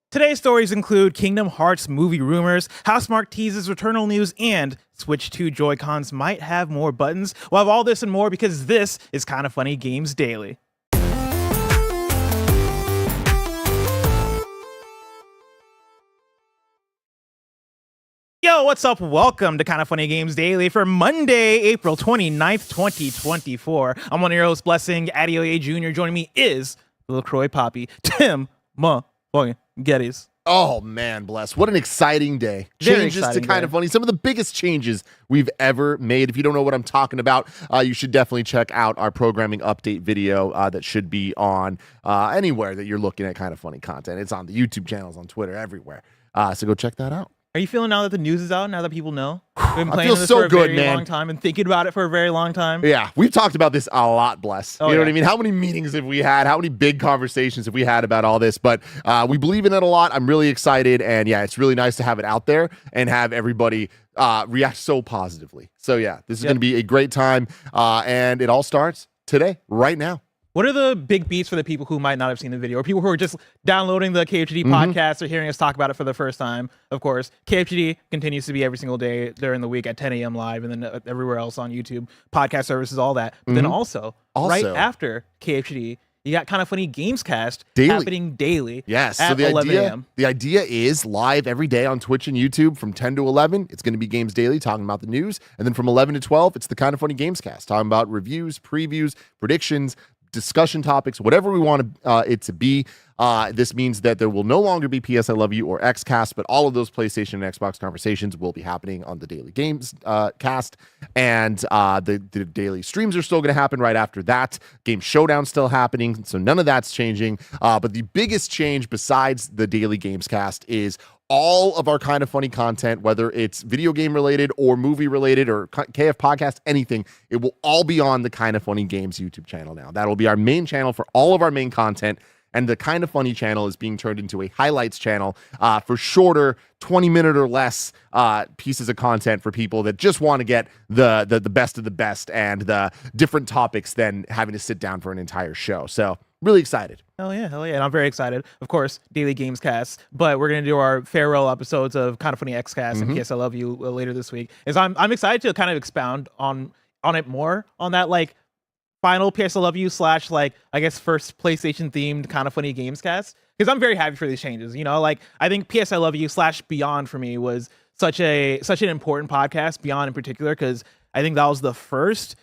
Today's stories include Kingdom Hearts movie rumors, Housemarque teases Returnal news, and Switch 2 Joy-Cons might have more buttons. We'll have all this and more because this is Kinda Funny Games Daily. Yo, what's up? Welcome to Kinda Funny Games Daily for Monday, April 29th, 2024. I'm one of your hosts, Blessing Adeoye Jr. Joining me is LaCroix Poppy, Tim motherfucking Geddes. Oh man, bless. What an exciting day. Very Changes exciting to Kinda Funny. Some of the biggest changes we've ever made. If you don't know what I'm talking about, you should definitely check out our programming update video that should be on anywhere that you're looking at Kinda Funny content. It's on the YouTube channels, on Twitter, everywhere. So go check that out. Are you feeling now that the news is out, now that people know? We've been playing this so for a good, very man. long time and thinking about it for a very long time. Yeah, we've talked about this a lot, Bless. Oh, you know yeah. what I mean? How many meetings have we had? How many big conversations have we had about all this? But we believe in it a lot. I'm really excited. And yeah, it's really nice to have it out there and have everybody react so positively. So yeah, this is going to be a great time. And it all starts today, right now. What are the big beats for the people who might not have seen the video or people who are just downloading the KFGD podcast or hearing us talk about it for the first time? Of course, KFGD continues to be every single day during the week at 10 a.m. live and then everywhere else on YouTube, podcast services, all that. But then also, right after KFGD, you got Kinda Funny GAMESCAST happening daily. Yes. At So the 11 a.m. The idea is live every day on Twitch and YouTube from 10 to 11. It's going to be Games Daily talking about the news. And then from 11 to 12, it's the Kinda Funny GAMESCAST talking about reviews, previews, predictions, discussion topics, whatever we want it to be. This means that there will no longer be PS I Love You or XCast, but all of those PlayStation and Xbox conversations will be happening on the daily games cast, and the daily streams are still going to happen right after that. Game Showdown's still happening, so none of that's changing. But the biggest change besides the daily games cast is all of our Kinda Funny content, whether it's video game related or movie related or KF podcast, anything, it will all be on the Kinda Funny Games YouTube channel now. That'll be our main channel for all of our main content. And the Kinda Funny channel is being turned into a highlights channel for shorter 20-minute or less pieces of content for people that just want to get the best of the best and the different topics than having to sit down for an entire show. So really excited. Hell yeah. And I'm very excited. Of course, daily games casts, but we're going to do our farewell episodes of Kinda Funny XCast and PS I Love You later this week. I'm excited to kind of expound on it more, on that like final PS I Love You / like I guess first PlayStation themed Kinda Funny Games cast, because I'm very happy for these changes. You know, like I think PS I Love You / Beyond for me was such an important podcast, Beyond in particular, because I think that was the first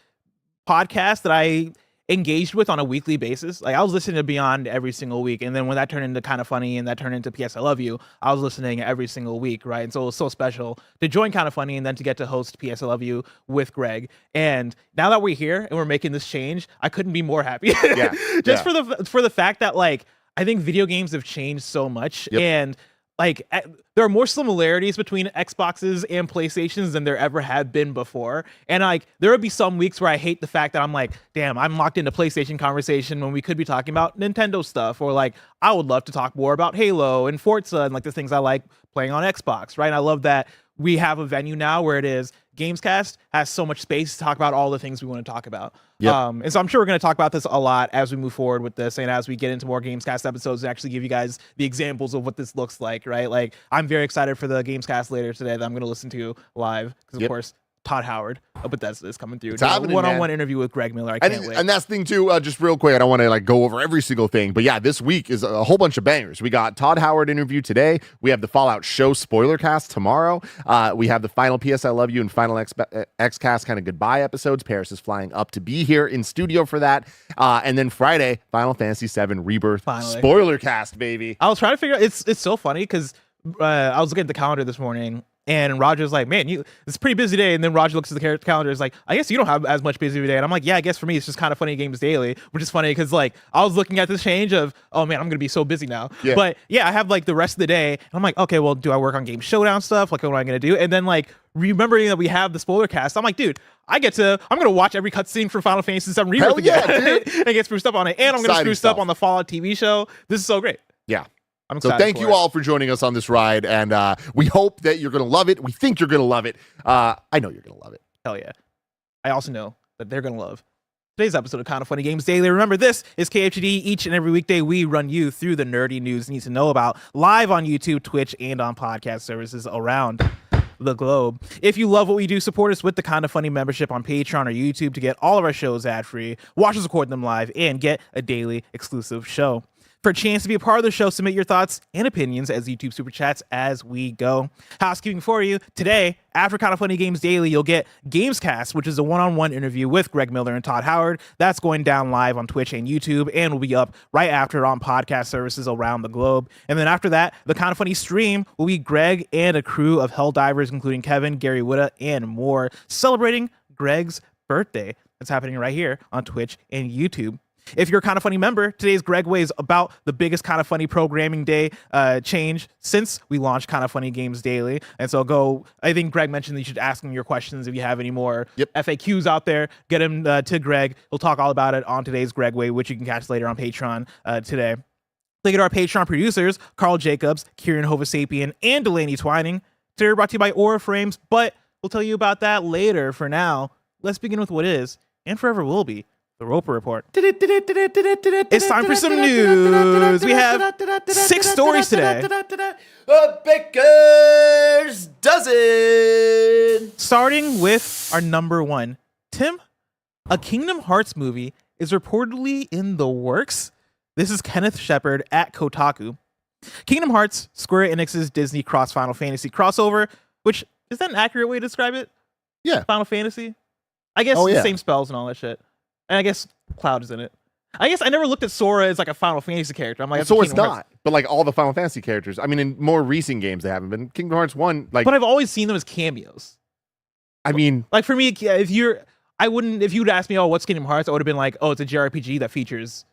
podcast that I engaged with on a weekly basis. Like I was listening to Beyond every single week, and then when that turned into Kinda Funny and that turned into PS I Love You, I was listening every single week, right? And so it was so special to join Kinda Funny and then to get to host PS I Love You with Greg. And now that we're here and we're making this change, I couldn't be more happy. For the fact that like I think video games have changed so much, and like there are more similarities between Xboxes and PlayStations than there ever had been before. And like there would be some weeks where I hate the fact that I'm like, damn, I'm locked into PlayStation conversation when we could be talking about Nintendo stuff, or like I would love to talk more about Halo and Forza and like the things I like playing on Xbox, right? And I love that we have a venue now where it is GamesCast has so much space to talk about all the things we want to talk about. And so I'm sure we're going to talk about this a lot as we move forward with this and as we get into more GamesCast episodes and actually give you guys the examples of what this looks like, right? Like I'm very excited for the GamesCast later today that I'm going to listen to live because of course Todd Howard of Bethesda is coming through. One-on-one interview with Greg Miller. I can't wait. And that's the thing too, just real quick, I don't want to like go over every single thing, but yeah, this week is a whole bunch of bangers. We got Todd Howard interview today. We have the Fallout show spoiler cast tomorrow. We have the final PS I Love You and final XCast kind of goodbye episodes. Paris is flying up to be here in studio for that. And then Friday, Final Fantasy VII Rebirth spoiler cast, baby. I was trying to figure out, it's so funny because I was looking at the calendar this morning, and Roger's like, man, it's a pretty busy day. And then Roger looks at the calendar, is like, I guess you don't have as much busy day. And I'm like, yeah, I guess for me, it's just Kinda Funny Games Daily, which is funny because like I was looking at this change of, oh man, I'm going to be so busy now. But yeah, I have like the rest of the day. And I'm like, okay, well, do I work on Game Showdown stuff? Like, what am I going to do? And then like remembering that we have the spoiler cast, I'm like, dude, I'm going to watch every cutscene for Final Fantasy VII Rebirth again and get spruced up on it. And I'm going to spruce up on the Fallout TV show. This is so great. Yeah. So thank you all for joining us on this ride, and we hope that you're going to love it. We think you're going to love it. I know you're going to love it. Hell yeah. I also know that they're going to love Today's episode of Kind of Funny Games Daily. Remember, this is KFGD. Each and every weekday, we run you through the nerdy news you need to know about live on YouTube, Twitch, and on podcast services around the globe. If you love what we do, support us with the Kind of Funny membership on Patreon or YouTube to get all of our shows ad-free, watch us record them live, and get a daily exclusive show. For a chance to be a part of the show, submit your thoughts and opinions as YouTube Super Chats as we go. Housekeeping for you. Today, after Kind of Funny Games Daily, you'll get GAMESCAST, which is a one-on-one interview with Greg Miller and Todd Howard. That's going down live on Twitch and YouTube and will be up right after on podcast services around the globe. And then after that, the Kind of Funny stream will be Greg and a crew of Helldivers, including Kevin, Gary Whitta, and more, celebrating Greg's birthday. That's happening right here on Twitch and YouTube. If you're a Kind of Funny member, today's Greg Way is about the biggest Kind of Funny programming day change since we launched Kind of Funny Games Daily. And so I think Greg mentioned that you should ask him your questions if you have any more FAQs out there. Get him to Greg. He'll talk all about it on today's Greg Way, which you can catch later on Patreon today. Look at our Patreon producers, Carl Jacobs, Kieran Hovasapian, and Delaney Twining. Today we're brought to you by Aura Frames, but we'll tell you about that later. For now, let's begin with what is, and forever will be, the Roper Report. It's time for some news. We have 6 stories today. A baker's dozen. Starting with our number 1. Tim, a Kingdom Hearts movie is reportedly in the works. This is Kenneth Shepard at Kotaku. Kingdom Hearts, Square Enix's Disney Cross Final Fantasy crossover, which, is that an accurate way to describe it? Yeah. Final Fantasy? I guess the same spells and all that shit. And I guess Cloud is in it. I guess I never looked at Sora as like a Final Fantasy character. I'm like, Sora's not. But like all the Final Fantasy characters. I mean, in more recent games they haven't been. Kingdom Hearts 1, like. But I've always seen them as cameos. I mean, like for me, if you'd ask me, oh, what's Kingdom Hearts? I would have been like, oh, it's a JRPG that features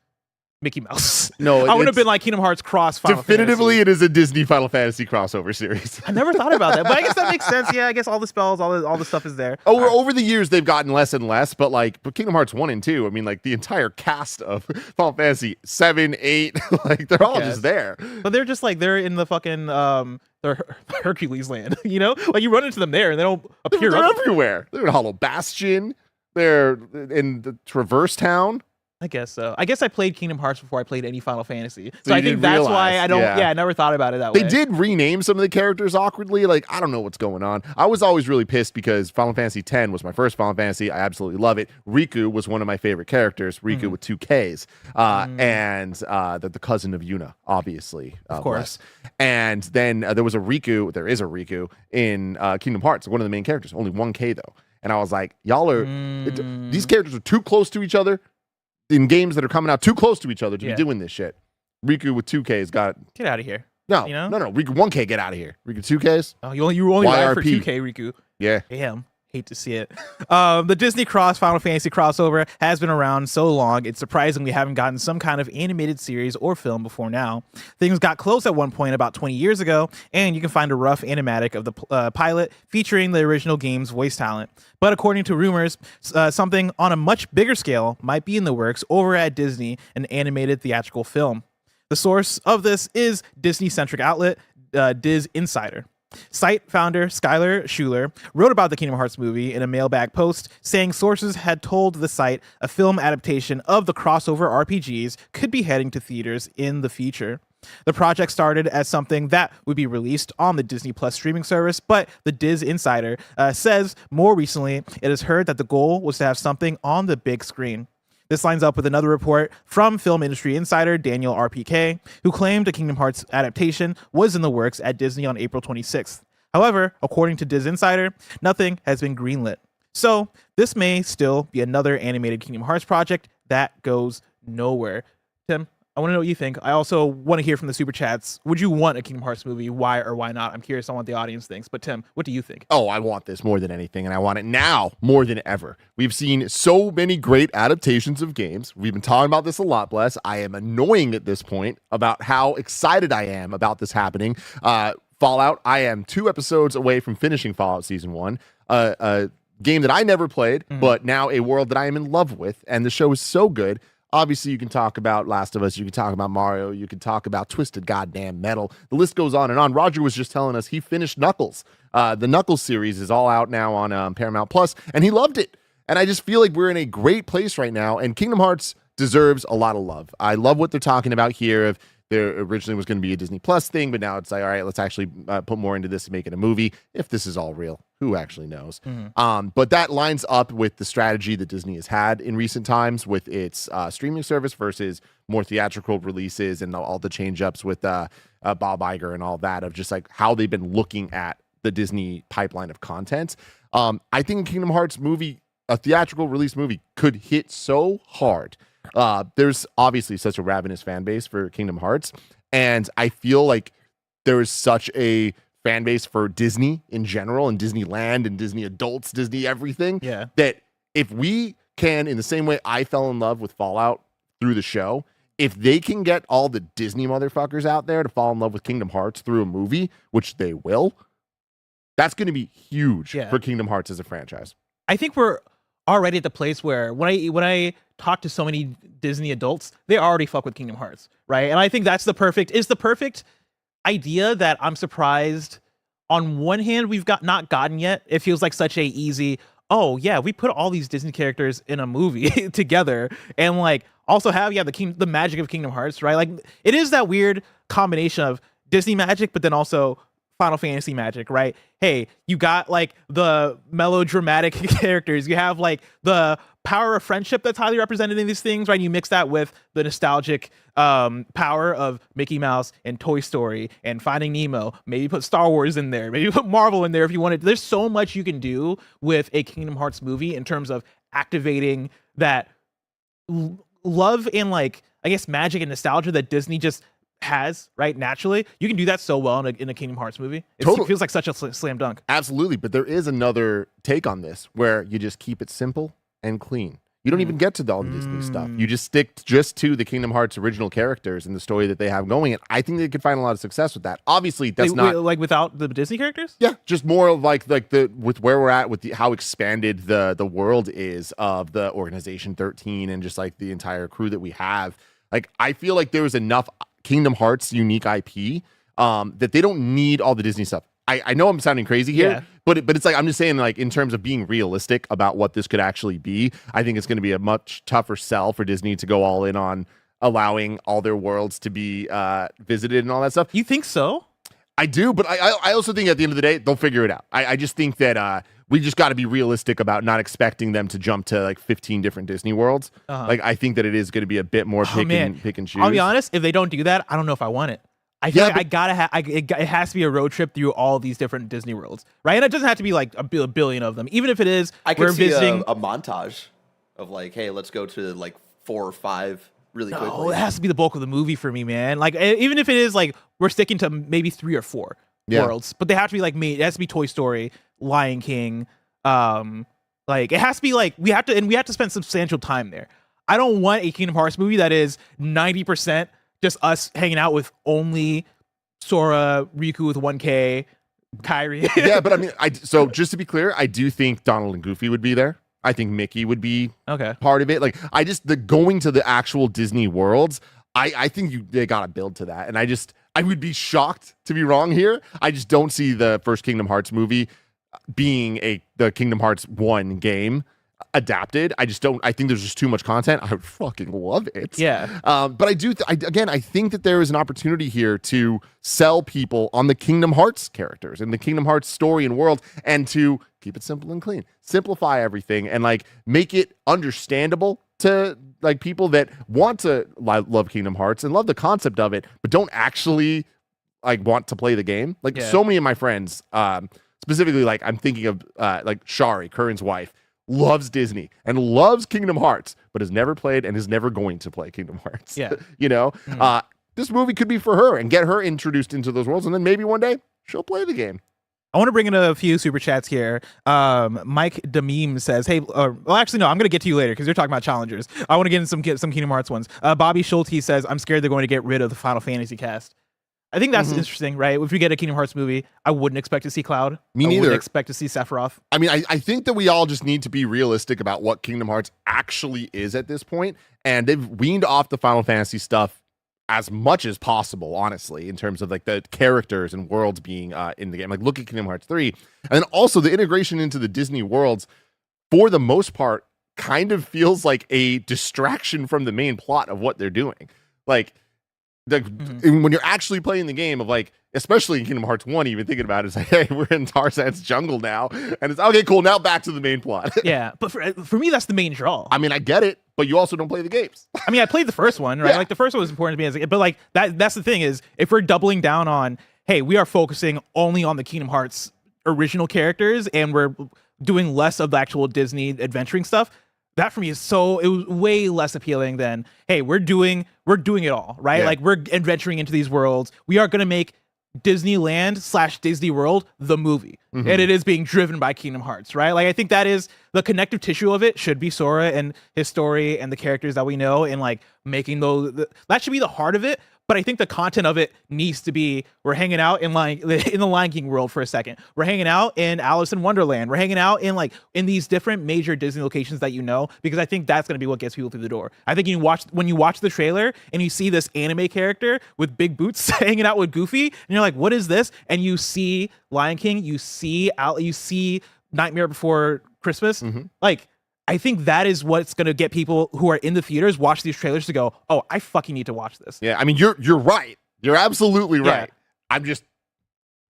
Mickey Mouse. No, I would have been like Kingdom Hearts cross Final definitively Fantasy. It is a Disney Final Fantasy crossover series. I never thought about that, but I guess that makes sense. Yeah, I guess all the spells, all the stuff is there. Over the years they've gotten less and less, but Kingdom Hearts 1 and 2, I mean, like the entire cast of Final Fantasy 7, 8, like they're all just there. But they're just like they're in the fucking they're Hercules land, you know? Like you run into them there and they don't appear. They're everywhere. They're in Hollow Bastion. They're in the Traverse Town. I guess so. I guess I played Kingdom Hearts before I played any Final Fantasy. So I think didn't that's realize. why I don't, I never thought about it that way. They did rename some of the characters awkwardly. Like, I don't know what's going on. I was always really pissed because Final Fantasy X was my first Final Fantasy. I absolutely love it. Riku was one of my favorite characters. Riku with 2 Ks. And the cousin of Yuna, obviously. Of course. And then there is a Riku in Kingdom Hearts, one of the main characters. Only 1 K though. And I was like, y'all are, these characters are too close to each other. In games that are coming out too close to each other to be doing this shit. Riku with 2Ks got get out of here. No, you know? no. Riku 1K, get out of here. Riku 2Ks. Oh, you were only live for YRP. 2K, Riku. Yeah. Damn. Hate to see it. The Disney Cross Final Fantasy crossover has been around so long, it's surprising we haven't gotten some kind of animated series or film before now. Things got close at one point about 20 years ago, and you can find a rough animatic of the pilot featuring the original game's voice talent. But according to rumors, something on a much bigger scale might be in the works over at Disney, an animated theatrical film. The source of this is Disney-centric outlet Diz Insider. Site founder Skylar Schuler wrote about the Kingdom Hearts movie in a mailbag post, saying sources had told the site a film adaptation of the crossover RPGs could be heading to theaters in the future. The project started as something that would be released on the Disney Plus streaming service, but the Diz Insider says more recently it has heard that the goal was to have something on the big screen. This lines up with another report from film industry insider Daniel RPK, who claimed a Kingdom Hearts adaptation was in the works at Disney on April 26th. However, according to Diz Insider, nothing has been greenlit. So this may still be another animated Kingdom Hearts project that goes nowhere. Tim, I want to know what you think. I also want to hear from the Super Chats. Would you want a Kingdom Hearts movie? Why or why not? I'm curious on what the audience thinks. But Tim, what do you think? Oh, I want this more than anything, and I want it now more than ever. We've seen so many great adaptations of games. We've been talking about this a lot, Bless. I am annoying at this point about how excited I am about this happening. Fallout, I am 2 episodes away from finishing Fallout Season 1. A game that I never played, but now a world that I am in love with, and the show is so good. Obviously, you can talk about Last of Us, you can talk about Mario, you can talk about Twisted Goddamn Metal. The list goes on and on. Roger was just telling us he finished Knuckles. The Knuckles series is all out now on Paramount Plus, and he loved it. And I just feel like we're in a great place right now, and Kingdom Hearts deserves a lot of love. I love what they're talking about here. If there originally was going to be a Disney Plus thing, but now it's like, all right, let's actually put more into this and make it a movie. If this is all real, who actually knows? But that lines up with the strategy that Disney has had in recent times with its streaming service versus more theatrical releases and all the change-ups with Bob Iger and all that, of just like how they've been looking at the Disney pipeline of content. I think Kingdom Hearts movie, a theatrical release movie, could hit so hard. There's obviously such a ravenous fan base for Kingdom Hearts, and I feel like there is such a fan base for Disney in general, and Disneyland and Disney adults, Disney everything, that if we can, in the same way I fell in love with Fallout through the show, if they can get all the Disney motherfuckers out there to fall in love with Kingdom Hearts through a movie, which they will, that's going to be huge for Kingdom Hearts as a franchise. I think we're already at the place where when I talk to so many Disney adults, they already fuck with Kingdom Hearts, right? And I think that's the perfect idea that I'm surprised on one hand we've not gotten yet. It feels like such a easy, oh yeah, we put all these Disney characters in a movie together, and like also have the magic of Kingdom Hearts, right? Like it is that weird combination of Disney magic, but then also Final Fantasy magic, right? Hey, you got like the melodramatic characters, you have like the power of friendship that's highly represented in these things, right? You mix that with the nostalgic power of Mickey Mouse and Toy Story and Finding Nemo. Maybe put Star Wars in there, maybe put Marvel in there if you wanted. There's so much you can do with a Kingdom Hearts movie in terms of activating that love and like, I guess, magic and nostalgia that Disney just has, right? Naturally, you can do that so well in a Kingdom Hearts movie. It feels like such a slam dunk. Absolutely, but there is another take on this where you just keep it simple and clean. You don't even get to all the Disney stuff. You just stick just to the Kingdom Hearts original characters and the story that they have going, and I think they could find a lot of success with that. Obviously, that's not like without the Disney characters. Yeah, just more of like the with where we're at with how expanded the world is of the Organization 13 and just like the entire crew that we have. Like I feel like there was enough Kingdom Hearts unique IP that they don't need all the Disney stuff. I know I'm sounding crazy here, but it's like I'm just saying, like in terms of being realistic about what this could actually be, I think it's going to be a much tougher sell for Disney to go all in on allowing all their worlds to be visited and all that stuff. You think so? I do, but I also think at the end of the day they'll figure it out. I just think that we just got to be realistic about not expecting them to jump to like 15 different Disney worlds. Like I think that it is going to be a bit more pick and choose. I'll be honest, if they don't do that, I don't know if I want it. I feel like I gotta it has to be a road trip through all these different Disney worlds, right? And it doesn't have to be like a billion of them. Even if it is, I could see a montage of like, hey, let's go to like 4 or 5 really quickly. Oh, it has to be the bulk of the movie for me, man. Like even if it is like we're sticking to maybe 3 or 4 worlds, but they have to be like me. It has to be Toy Story, Lion King. Like it has to be like we have to spend substantial time there. I don't want a Kingdom Hearts movie that is 90% just us hanging out with only Sora, Riku with 1K, Kairi. Yeah, but I mean, so just to be clear, I do think Donald and Goofy would be there. I think Mickey would be part of it. Like, the going to the actual Disney worlds, I think they got to build to that. And I would be shocked to be wrong here. I just don't see the first Kingdom Hearts movie being the Kingdom Hearts 1 game adapted. I think there's just too much content. I would fucking love it. Yeah. But I do, I think that there is an opportunity here to sell people on the Kingdom Hearts characters and the Kingdom Hearts story and world, and to keep it simple and clean, simplify everything, and like make it understandable to like people that want to love Kingdom Hearts and love the concept of it, but don't actually like want to play the game. Like so many of my friends, specifically, like I'm thinking of like Shari, Curran's wife, loves Disney and loves Kingdom Hearts, but has never played and is never going to play Kingdom Hearts. Yeah. You know, this movie could be for her and get her introduced into those worlds. And then maybe one day she'll play the game. I want to bring in a few super chats here. Mike Dememe says, hey, well, actually, no, I'm going to get to you later because you're talking about challengers. I want to get in some Kingdom Hearts ones. Bobby Schulte says, I'm scared they're going to get rid of the Final Fantasy cast. I think that's interesting, right? If we get a Kingdom Hearts movie, I wouldn't expect to see Cloud. Me neither. I wouldn't expect to see Sephiroth. I mean, I think that we all just need to be realistic about what Kingdom Hearts actually is at this point, and they've weaned off the Final Fantasy stuff as much as possible, honestly, in terms of like the characters and worlds being in the game. Like look at Kingdom Hearts 3, and then also the integration into the Disney worlds for the most part, kind of feels like a distraction from the main plot of what they're doing. Like, when you're actually playing the game of like, especially in Kingdom Hearts 1, even thinking about it, it's like, hey, we're in Tarzan's jungle now. And it's okay, cool. Now back to the main plot. Yeah. But for me, that's the main draw. I mean, I get it, but you also don't play the games. I mean, I played the first one, right? Yeah. Like the first one was important to me but like that's the thing is if we're doubling down on, hey, we are focusing only on the Kingdom Hearts original characters and we're doing less of the actual Disney adventuring stuff, that for me is it was way less appealing than, hey, we're doing it all, right? Yeah. Like we're adventuring into these worlds. We are going to make Disneyland / Disney World the movie, and it is being driven by Kingdom Hearts, right? Like I think that is the connective tissue of it should be Sora and his story and the characters that we know, and like making that should be the heart of it. But I think the content of it needs to be, we're hanging out in the Lion King world for a second. We're hanging out in Alice in Wonderland. We're hanging out in these different major Disney locations that you know, because I think that's going to be what gets people through the door. I think when you watch the trailer and you see this anime character with big boots hanging out with Goofy, and you're like, what is this? And you see Lion King, you see Nightmare Before Christmas, like, I think that is what's going to get people who are in the theaters watch these trailers to go, oh, I fucking need to watch this. Yeah, I mean, you're right. You're absolutely right. Yeah. I'm just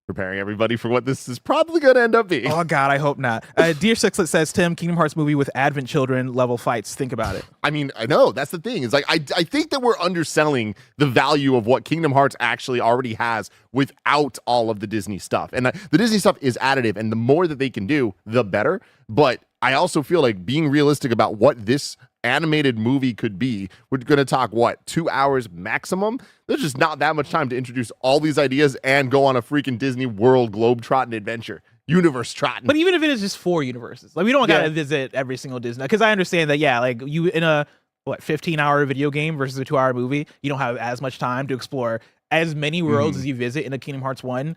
preparing everybody for what this is probably going to end up being. Oh, God, I hope not. Dear Sixlet says, Tim, Kingdom Hearts movie with Advent Children level fights. Think about it. I mean, I know. That's the thing. It's like, I think that we're underselling the value of what Kingdom Hearts actually already has without all of the Disney stuff. And the Disney stuff is additive, and the more that they can do, the better. But I also feel like being realistic about what this animated movie could be, we're going to talk, 2 hours maximum? There's just not that much time to introduce all these ideas and go on a freaking Disney World globe-trotting adventure. Universe trotting. But even if it is just 4 universes, like we don't got to visit every single Disney, because I understand that, yeah, like you in a 15-hour video game versus a 2-hour movie, you don't have as much time to explore as many worlds as you visit in a Kingdom Hearts 1.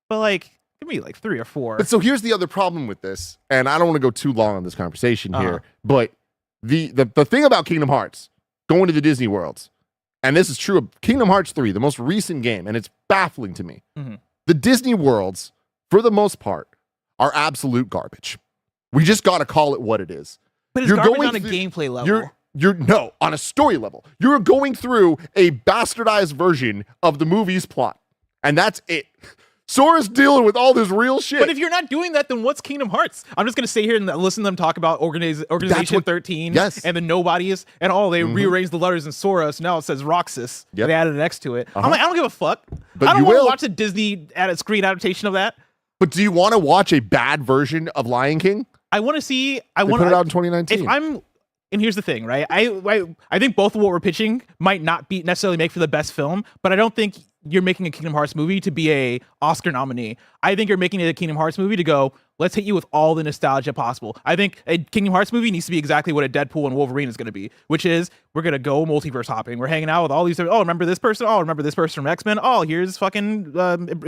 But like, give me like 3 or 4. But so here's the other problem with this, and I don't want to go too long on this conversation here, but the thing about Kingdom Hearts going to the Disney worlds, and this is true of Kingdom Hearts 3, the most recent game, and it's baffling to me. The Disney worlds, for the most part, are absolute garbage. We just got to call it what it is. But it's garbage on a gameplay level. No, on a story level. You're going through a bastardized version of the movie's plot, and that's it. Sora's dealing with all this real shit. But if you're not doing that, then what's Kingdom Hearts? I'm just going to sit here and listen to them talk about Organization 13 and the Nobodies and all. They rearranged the letters in Sora, so now it says Roxas. They added an X to it. I'm like, I don't give a fuck. But I don't want to watch a Disney screen adaptation of that. But do you want to watch a bad version of Lion King? I want to see. They put it out in 2019. And here's the thing, right? I think both of what we're pitching might not be necessarily make for the best film, but I don't think you're making a Kingdom Hearts movie to be a Oscar nominee. I think you're making it a Kingdom Hearts movie to go, let's hit you with all the nostalgia possible. I think a Kingdom Hearts movie needs to be exactly what a Deadpool and Wolverine is going to be, which is we're going to go multiverse hopping. We're hanging out with all these different, remember this person? Oh, remember this person from X-Men? Oh, here's fucking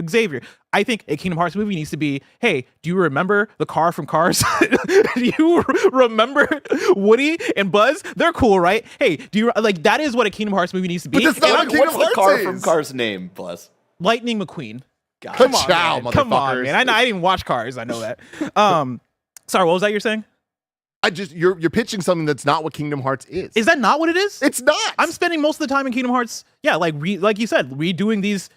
Xavier. I think a Kingdom Hearts movie needs to be, hey, do you remember the car from Cars? Do you remember Woody and Buzz? They're cool, right? Hey, do you like that is what a Kingdom Hearts movie needs to be. But that's not What's the car from Cars name, Bless? Lightning McQueen. God. Come on, man. Come on, man. I didn't watch Cars. I know that. Sorry, what was that you're saying? You're pitching something that's not what Kingdom Hearts is. Is that not what it is? It's not. I'm spending most of the time in Kingdom Hearts, like you said, redoing these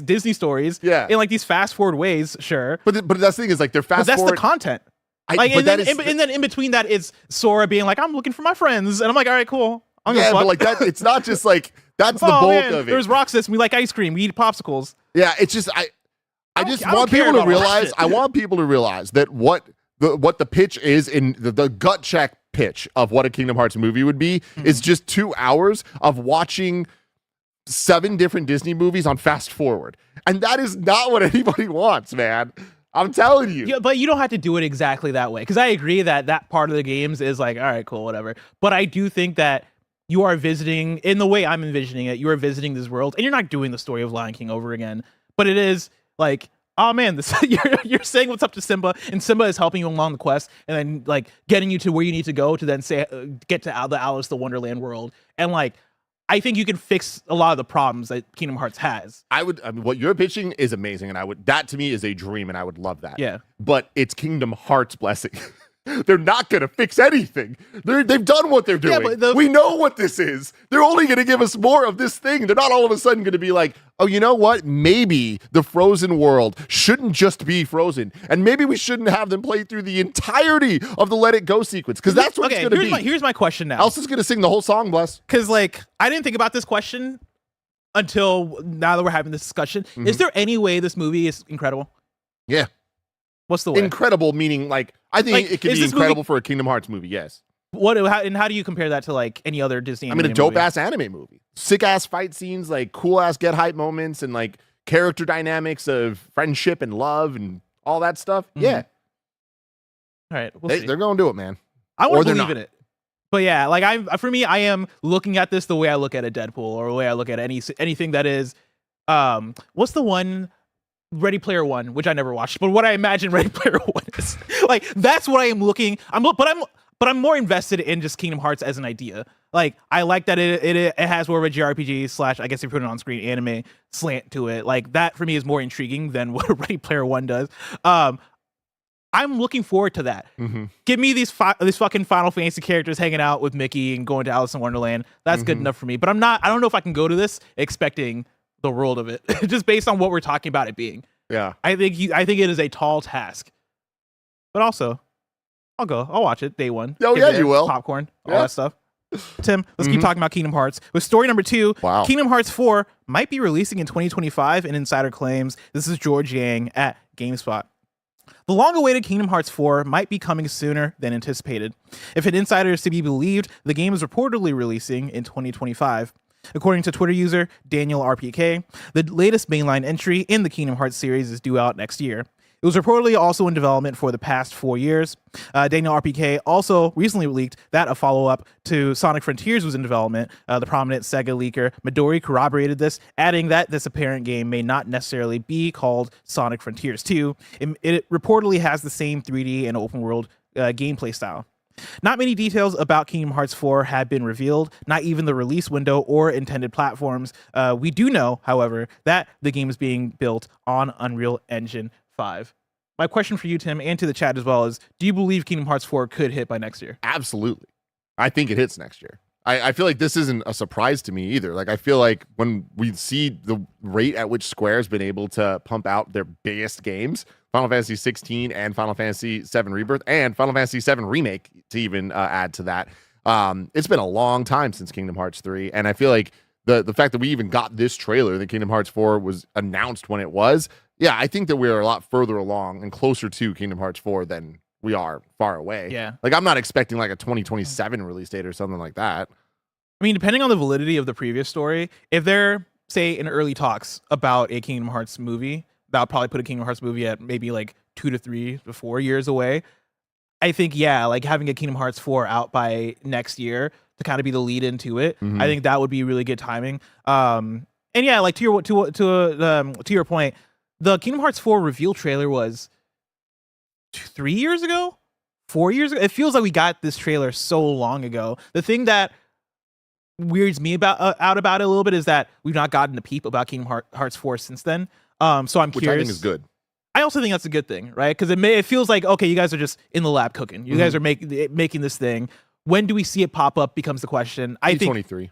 Disney stories, in like these fast forward ways, sure. But that's the thing is like they're fast forward. But that's the content. And then in between that, it's Sora being like, I'm looking for my friends, and I'm like, all right, cool. But like that, it's not just like that's the bulk of it. There's Roxas. We like ice cream. We eat popsicles. Yeah, it's just I just want people to realize. I want people to realize that what the pitch is in the gut check pitch of what a Kingdom Hearts movie would be is just 2 hours of watching 7 different Disney movies on fast forward, and that is not what anybody wants, man. I'm telling you. Yeah, but you don't have to do it exactly that way, because I agree that part of the games is like, all right, cool, whatever. But I do think that you are visiting, in the way I'm envisioning it, you are visiting this world, and you're not doing the story of Lion King over again. But it is like, oh man, you're saying what's up to Simba, and Simba is helping you along the quest, and then like getting you to where you need to go to then get to the Alice the Wonderland world. And like, I think you can fix a lot of the problems that Kingdom Hearts has. I mean, what you're pitching is amazing, and that to me is a dream, and I would love that. Yeah. But it's Kingdom Hearts blessing. They're not going to fix anything. They've done what they're doing. but we know what this is. They're only going to give us more of this thing. They're not all of a sudden going to be like, oh, you know what? Maybe the frozen world shouldn't just be frozen. And maybe we shouldn't have them play through the entirety of the Let It Go sequence. Because that's what it's going to be. Here's my question now. Elsa's going to sing the whole song, bless. Because, like, I didn't think about this question until now that we're having this discussion. Mm-hmm. Is there any way this movie is incredible? Yeah. What's the way? Incredible meaning, like, I think Like, it could is be this incredible movie- for a Kingdom Hearts movie, yes. How do you compare that to, like, any other Disney I mean, a animated movie? dope-ass anime movie. Sick-ass fight scenes, like, cool-ass get-hype moments, and, like, character dynamics of friendship and love and all that stuff. Mhm. Yeah. All right, we'll see. They're going to do it, man. I or want to they're believe not. in it. But yeah, like for me, I am looking at this the way I look at a Deadpool or the way I look at anything that is, what's the one, Ready Player One, which I never watched, but what I imagine Ready Player One is. Like, that's what I am looking. But I'm more invested in just Kingdom Hearts as an idea. Like, I like that it has more of a JRPG / I guess if you put it on screen, anime slant to it. Like, that for me is more intriguing than what Ready Player One does. I'm looking forward to that. Mm-hmm. Give me these fucking Final Fantasy characters hanging out with Mickey and going to Alice in Wonderland. That's good enough for me. But I don't know if I can go to this expecting the world of it, just based on what we're talking about it being. Yeah. I think it is a tall task. But also, I'll watch it day one. Oh, Get yeah, there, you will. Popcorn, all Yeah. that stuff. Tim, let's keep talking about Kingdom Hearts. With story number 2, Wow. Kingdom Hearts 4 might be releasing in 2025, and insider claims. This is George Yang at GameSpot. The long-awaited Kingdom Hearts 4 might be coming sooner than anticipated. If an insider is to be believed, the game is reportedly releasing in 2025. According to Twitter user Daniel RPK, the latest mainline entry in the Kingdom Hearts series is due out next year. It was reportedly also in development for the past 4 years. Daniel RPK also recently leaked that a follow-up to Sonic Frontiers was in development. The prominent Sega leaker Midori corroborated this, adding that this apparent game may not necessarily be called Sonic Frontiers 2. It reportedly has the same 3D and open-world gameplay style. Not many details about Kingdom Hearts 4 have been revealed, not even the release window or intended platforms. We do know, however, that the game is being built on Unreal Engine 5. My question for you, Tim, and to the chat as well is, do you believe Kingdom Hearts 4 could hit by next year? Absolutely. I think it hits next year. I feel like this isn't a surprise to me either. Like, I feel like when we see the rate at which Square's been able to pump out their biggest games, Final Fantasy 16 and Final Fantasy 7 Rebirth and Final Fantasy 7 Remake to even add to that, it's been a long time since Kingdom Hearts 3. And I feel like the fact that we even got this trailer, that Kingdom Hearts 4 was announced when it was, yeah, I think that we're a lot further along and closer to Kingdom Hearts 4 than we are far away. Yeah. Like, I'm not expecting like a 2027 release date or something like that. I mean, depending on the validity of the previous story, if they're, say, in early talks about a Kingdom Hearts movie, that'll probably put a Kingdom Hearts movie at maybe like 2 to 3 to 4 years away. I think, yeah, like having a Kingdom Hearts 4 out by next year to kind of be the lead into it, I think that would be really good timing. And yeah, like to your point, the Kingdom Hearts 4 reveal trailer was 3 years ago, 4 years ago. It feels like we got this trailer so long ago. The thing that weirds me about it a little bit is that we've not gotten a peep about Kingdom Hearts 4 since then. So I'm Which curious. I think is good. I also think that's a good thing, right? Because it feels like, okay, you guys are just in the lab cooking. You guys are making this thing. When do we see it pop up becomes the question. I think D23.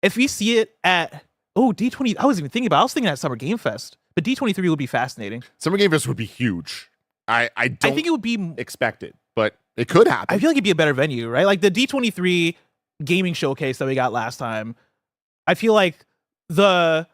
if we see it at D20, I wasn't even thinking about it. I was thinking at Summer Game Fest, but D23 would be fascinating. Summer Game Fest would be huge. I don't think it would be. expect it, but it could happen. I feel like it'd be a better venue, right? Like the D23 gaming showcase that we got last time. I feel like a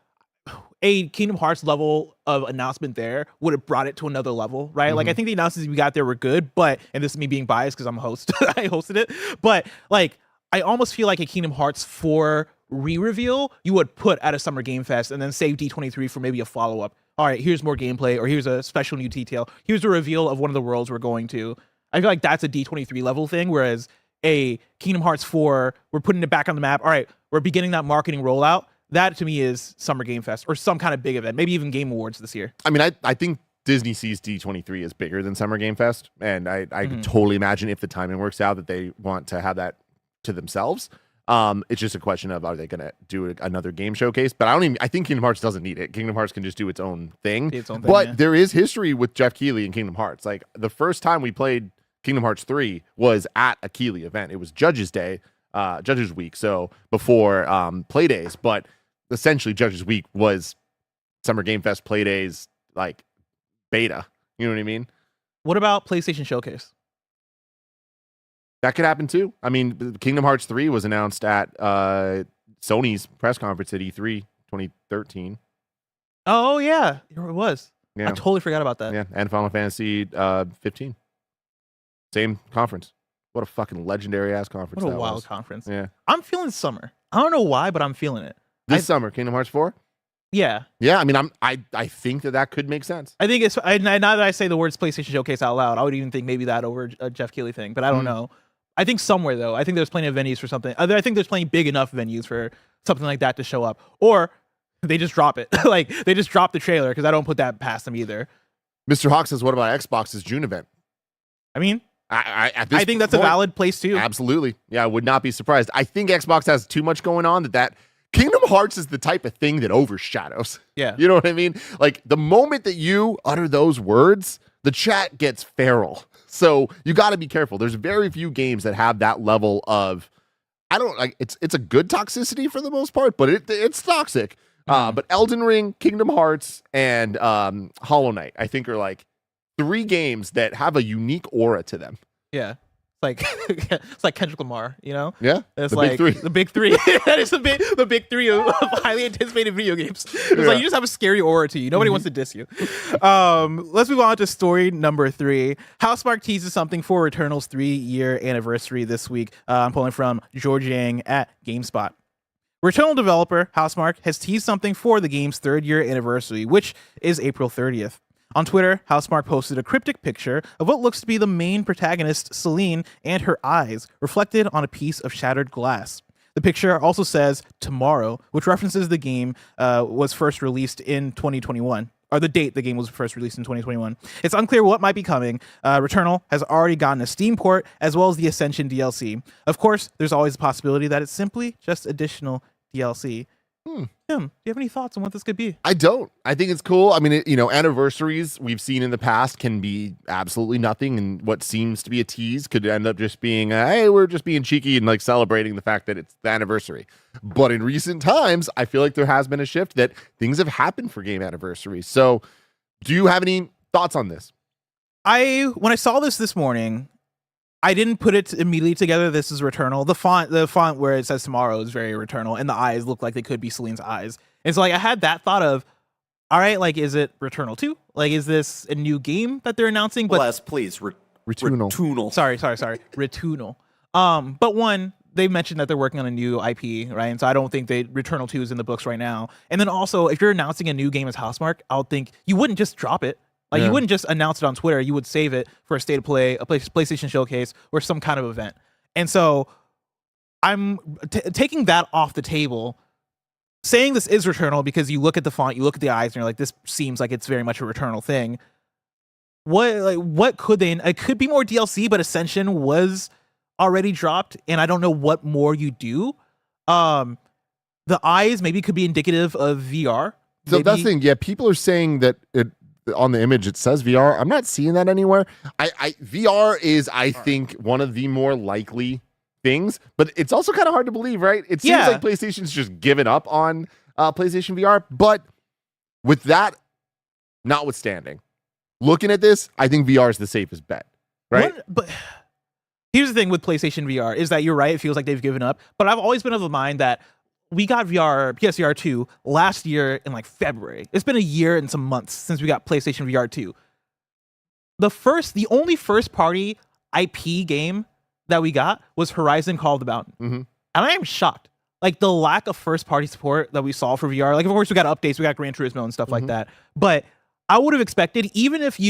Kingdom Hearts level of announcement there would have brought it to another level, right? Like I think the announcements we got there were good, but, and this is me being biased because I'm a host, I hosted it, but like I almost feel like a Kingdom Hearts 4 re-reveal you would put at a Summer Game Fest and then save D23 for maybe a follow-up. All right, here's more gameplay, or here's a special new detail. Here's a reveal of one of the worlds we're going to. I feel like that's a D23 level thing, whereas a Kingdom Hearts 4, we're putting it back on the map. All right, we're beginning that marketing rollout. That to me is Summer Game Fest or some kind of big event, maybe even Game Awards this year. I mean, I think Disney sees D23 as bigger than Summer Game Fest, and I could totally imagine if the timing works out that they want to have that to themselves. It's just a question of, are they going to do another game showcase? But I think Kingdom Hearts doesn't need it. Kingdom Hearts can just do its own thing. But there is history with Jeff Keighley in Kingdom Hearts. Like the first time we played Kingdom Hearts 3 was at a Keighley event. It was Judges Day, Judges Week, so before Play Days, but essentially Judges Week was Summer Game Fest Play Days, like beta. You know what I mean? What about PlayStation Showcase? That could happen too. I mean, Kingdom Hearts 3 was announced at Sony's press conference at E3 2013. Oh yeah, it was. Yeah. I totally forgot about that. Yeah, and Final Fantasy 15. Same conference. What a fucking legendary ass conference. What a that wild was. conference. Yeah. I'm feeling summer. I don't know why, but I'm feeling it. This summer, Kingdom Hearts 4? Yeah. Yeah, I mean, I think that could make sense. I think it's now that I say the words PlayStation Showcase out loud, I would even think maybe that over a Jeff Keighley thing, but I don't know. I think somewhere though. I think there's plenty of venues for something. I think there's plenty big enough venues for something like that to show up, or they just drop it. Like they just drop the trailer because I don't put that past them either. Mr. Hawk says, "What about Xbox's June event?" I mean, at this I think that's a point, valid place too. Absolutely. Yeah, I would not be surprised. I think Xbox has too much going on that Kingdom Hearts is the type of thing that overshadows. Yeah. You know what I mean? Like the moment that you utter those words, the chat gets feral. So you got to be careful. There's very few games that have that level of, I don't like, it's a good toxicity for the most part, but it's toxic. But Elden Ring, Kingdom Hearts, and Hollow Knight, I think are like 3 games that have a unique aura to them. Yeah. It's like Kendrick Lamar, you know? Yeah. It's the like big 3. the big 3. That is the big 3 of highly anticipated video games. It's like you just have a scary aura to you. Nobody wants to diss you. Let's move on to story number 3. Housemarque teases something for Returnal's 3-year anniversary this week. I'm pulling from George Yang at GameSpot. Returnal developer Housemarque has teased something for the game's 3rd-year anniversary, which is April 30th. On Twitter, Housemarque posted a cryptic picture of what looks to be the main protagonist, Celine, and her eyes, reflected on a piece of shattered glass. The picture also says tomorrow, which references the game was first released in 2021, or the date the game was first released in 2021. It's unclear what might be coming. Returnal has already gotten a Steam port, as well as the Ascension DLC. Of course, there's always a possibility that it's simply just additional DLC. Tim, do you have any thoughts on what this could be? I don't. I think it's cool. I mean, anniversaries we've seen in the past can be absolutely nothing, and what seems to be a tease could end up just being, hey, we're just being cheeky and like celebrating the fact that it's the anniversary. But in recent times, I feel like there has been a shift that things have happened for game anniversaries. So, do you have any thoughts on this? When I saw this morning, I didn't put it immediately together. This is Returnal. The font where it says tomorrow is very Returnal, and the eyes look like they could be Celine's eyes. And so like I had that thought of, all right, like is it Returnal 2? Like is this a new game that they're announcing? But Bless, please. Returnal. Sorry. Returnal. But one, they mentioned that they're working on a new IP, right? And so I don't think Returnal 2 is in the books right now. And then also, if you're announcing a new game as Housemarque, I would think you wouldn't just drop it. Like you wouldn't just announce it on Twitter. You would save it for a state of play, a PlayStation showcase, or some kind of event. And so I'm taking that off the table, saying this is Returnal because you look at the font, you look at the eyes, and you're like, this seems like it's very much a Returnal thing. What could they? It could be more DLC, but Ascension was already dropped, and I don't know what more you do. The eyes maybe could be indicative of VR. So that's the thing. Yeah, people are saying that on the image it says VR. I'm not seeing that anywhere. VR is, I think, one of the more likely things, but it's also kind of hard to believe, right? It seems like PlayStation's just given up on PlayStation VR. But with that notwithstanding, looking at this, I think VR is the safest bet, right? But here's the thing with PlayStation VR is that you're right. It feels like they've given up. But I've always been of the mind that we got PSVR 2 last year in like February. It's been a year and some months since we got PlayStation VR 2. The only first party IP game that we got was Horizon Call of the Mountain. Mm-hmm. And I am shocked. Like the lack of first party support that we saw for VR. Like of course we got updates, we got Gran Turismo and stuff like that. But I would have expected, even if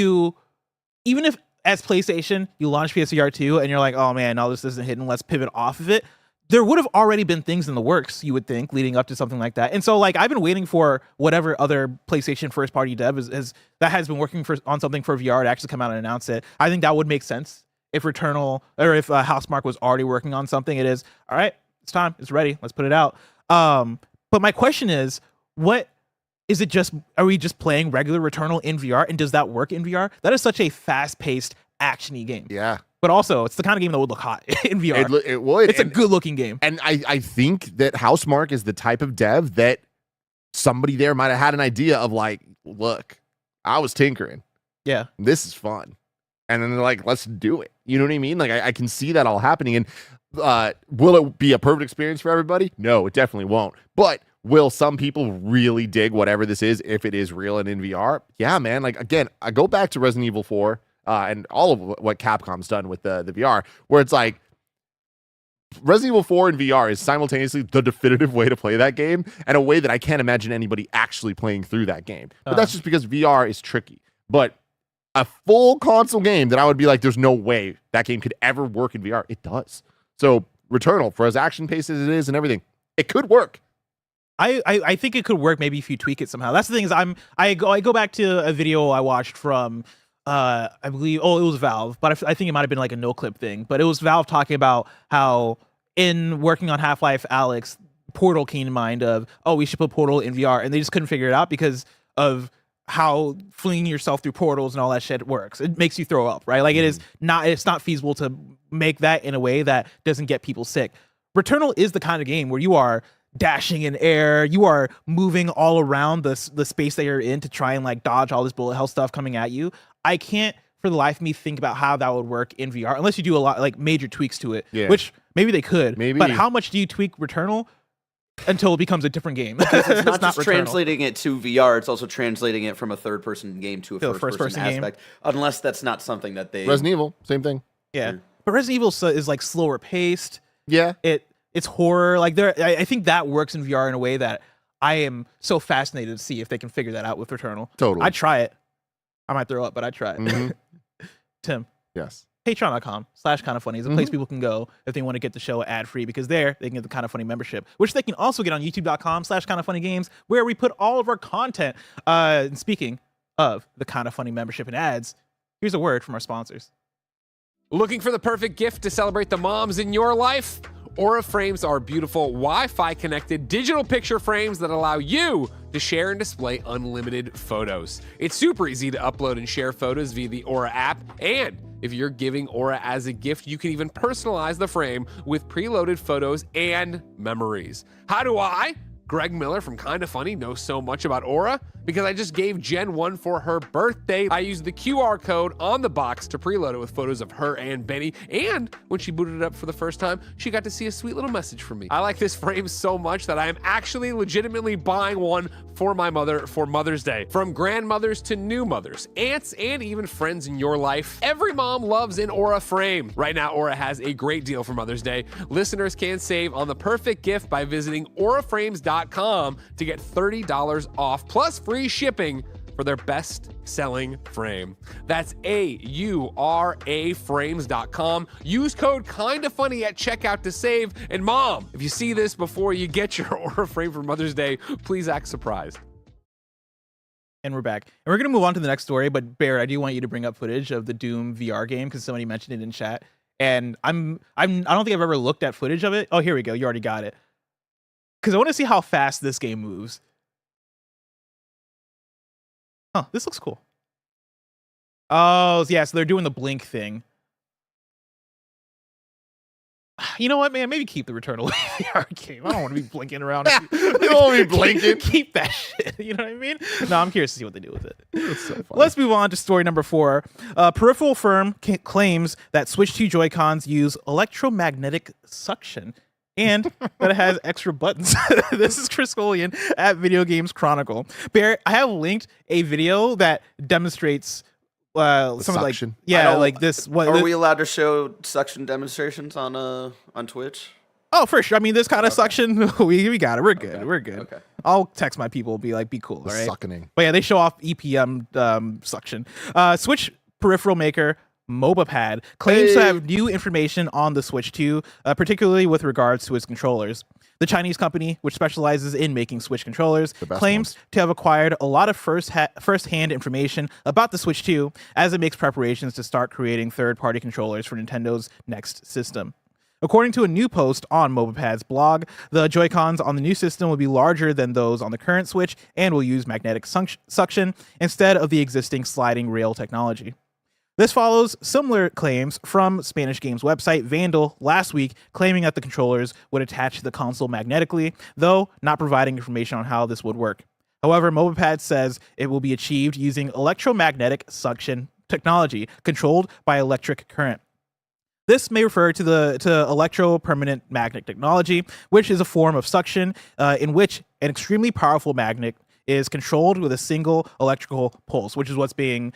as PlayStation you launch PSVR 2 and you're like, oh man, no, this isn't hitting, let's pivot off of it. There would have already been things in the works, you would think, leading up to something like that. And so, like, I've been waiting for whatever other PlayStation first-party dev that has been working on something for VR to actually come out and announce it. I think that would make sense if Returnal or if Housemarque was already working on something. It is, all right, it's time, it's ready, let's put it out. But my question is, what is it? Are we just playing regular Returnal in VR, and does that work in VR? That is such a fast-paced actiony game. Yeah. But also, it's the kind of game that would look hot in VR. It would. It's a good looking game. And I think that Housemarque is the type of dev that somebody there might have had an idea of like, look, I was tinkering. Yeah. This is fun. And then they're like, let's do it. You know what I mean? Like, I can see that all happening. And will it be a perfect experience for everybody? No, it definitely won't. But will some people really dig whatever this is if it is real and in VR? Yeah, man. Like, again, I go back to Resident Evil 4 and all of what Capcom's done with the VR, where it's like, Resident Evil 4 in VR is simultaneously the definitive way to play that game and a way that I can't imagine anybody actually playing through that game. But that's just because VR is tricky. But a full console game that I would be like, there's no way that game could ever work in VR. It does. So Returnal, for as action paced as it is and everything, it could work. I think it could work maybe if you tweak it somehow. That's the thing is I go back to a video I watched from I believe it was Valve, but I think it might have been like a no clip thing. But it was Valve talking about how in working on Half-Life Alyx, Portal came to mind of, we should put Portal in VR, and they just couldn't figure it out because of how flinging yourself through portals and all that shit works. It makes you throw up, right? Like it's not feasible to make that in a way that doesn't get people sick. Returnal is the kind of game where you are dashing in air, you are moving all around the space that you're in to try and like dodge all this bullet hell stuff coming at you. I can't for the life of me think about how that would work in VR unless you do a lot like major tweaks to it, which maybe they could. But how much do you tweak Returnal until it becomes a different game? It's not just translating it to VR, it's also translating it from a third-person game to a first-person aspect. Unless that's not something that they... Resident Evil, same thing. Yeah. But Resident Evil is like slower paced. Yeah. It's horror. Like I think that works in VR in a way that I am so fascinated to see if they can figure that out with Returnal. Totally. I'd try it. I might throw up, but I'd try it. Mm-hmm. Tim. Yes. Patreon.com/kindafunny is a place people can go if they want to get the show ad-free, because there they can get the Kind of Funny membership, which they can also get on youtube.com/kindafunnygames, where we put all of our content. Speaking of the Kind of Funny membership and ads, here's a word from our sponsors. Looking for the perfect gift to celebrate the moms in your life? Aura frames are beautiful, Wi-Fi connected digital picture frames that allow you to share and display unlimited photos. It's super easy to upload and share photos via the Aura app, and if you're giving Aura as a gift, you can even personalize the frame with preloaded photos and memories. How do I, Greg Miller from Kinda Funny, know so much about Aura? Because I just gave Jen one for her birthday. I used the QR code on the box to preload it with photos of her and Benny, and when she booted it up for the first time, she got to see a sweet little message from me. I like this frame so much that I am actually legitimately buying one for my mother for Mother's Day. From grandmothers to new mothers, aunts, and even friends in your life, every mom loves an Aura frame. Right now, Aura has a great deal for Mother's Day. Listeners can save on the perfect gift by visiting auraframes.com to get $30 off, plus free shipping for their best-selling frame. That's AURA frames.com. Use code KINDAFUNNY at checkout to save. And mom, if you see this before you get your Aura frame for Mother's Day, please act surprised. And we're back. And we're going to move on to the next story, but Bear, I do want you to bring up footage of the Doom VR game because somebody mentioned it in chat. And I don't think I've ever looked at footage of it. Oh, here we go. You already got it. Because I want to see how fast this game moves. Oh, this looks cool. Oh, yeah, so they're doing the blink thing. You know what, man? Maybe keep the Returnal VR game. I don't want to be blinking around. You don't want to be blinking. Keep that shit. You know what I mean? No, I'm curious to see what they do with it. That's so funny. Let's move on to story number 4. Peripheral firm claims that Switch 2 Joy-Cons use electromagnetic suction and that it has extra buttons. This is Chris Scullion at Video Games Chronicle. Bear, I have linked a video that demonstrates some suction. Of like this. Are we allowed to show suction demonstrations on Twitch? Oh, for sure. I mean, this kind of suction, we got it. We're good. Okay. We're good. Okay. I'll text my people, be like, be cool, all right? Suckening. But yeah, they show off EPM suction. Switch peripheral maker MobaPad claims to have new information on the Switch 2, particularly with regards to its controllers. The Chinese company, which specializes in making Switch controllers, claims to have acquired a lot of first-hand information about the Switch 2 as it makes preparations to start creating third-party controllers for Nintendo's next system. According to a new post on MobaPad's blog, the Joy-Cons on the new system will be larger than those on the current Switch and will use magnetic suction instead of the existing sliding rail technology. This follows similar claims from Spanish games website Vandal last week, claiming that the controllers would attach to the console magnetically, though not providing information on how this would work. However, MobilePad says it will be achieved using electromagnetic suction technology controlled by electric current. This may refer to electropermanent magnet technology, which is a form of suction in which an extremely powerful magnet is controlled with a single electrical pulse, which is what's being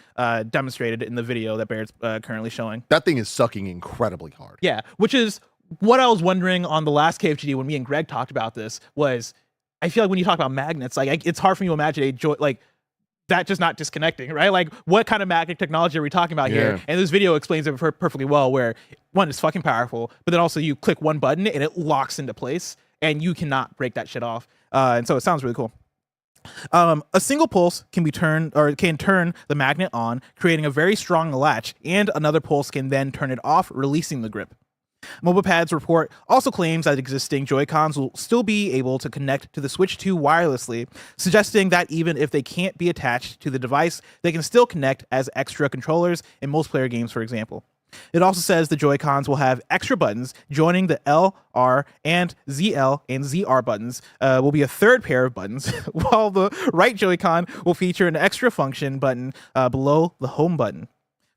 demonstrated in the video that Barrett's currently showing. That thing is sucking incredibly hard. Yeah, which is what I was wondering on the last KFGD when me and Greg talked about this was, I feel like when you talk about magnets, like it's hard for me to imagine that just not disconnecting, right? Like what kind of magnet technology are we talking about here? And this video explains it perfectly well, where one is fucking powerful, but then also you click one button and it locks into place and you cannot break that shit off. And so it sounds really cool. A single pulse can turn the magnet on, creating a very strong latch, and another pulse can then turn it off, releasing the grip. MobilePad's report also claims that existing Joy-Cons will still be able to connect to the Switch 2 wirelessly, suggesting that even if they can't be attached to the device, they can still connect as extra controllers in multiplayer games, for example. It also says the Joy-Cons will have extra buttons joining the L, R, and ZL and ZR buttons. Will be a third pair of buttons, while the right Joy-Con will feature an extra function button below the home button.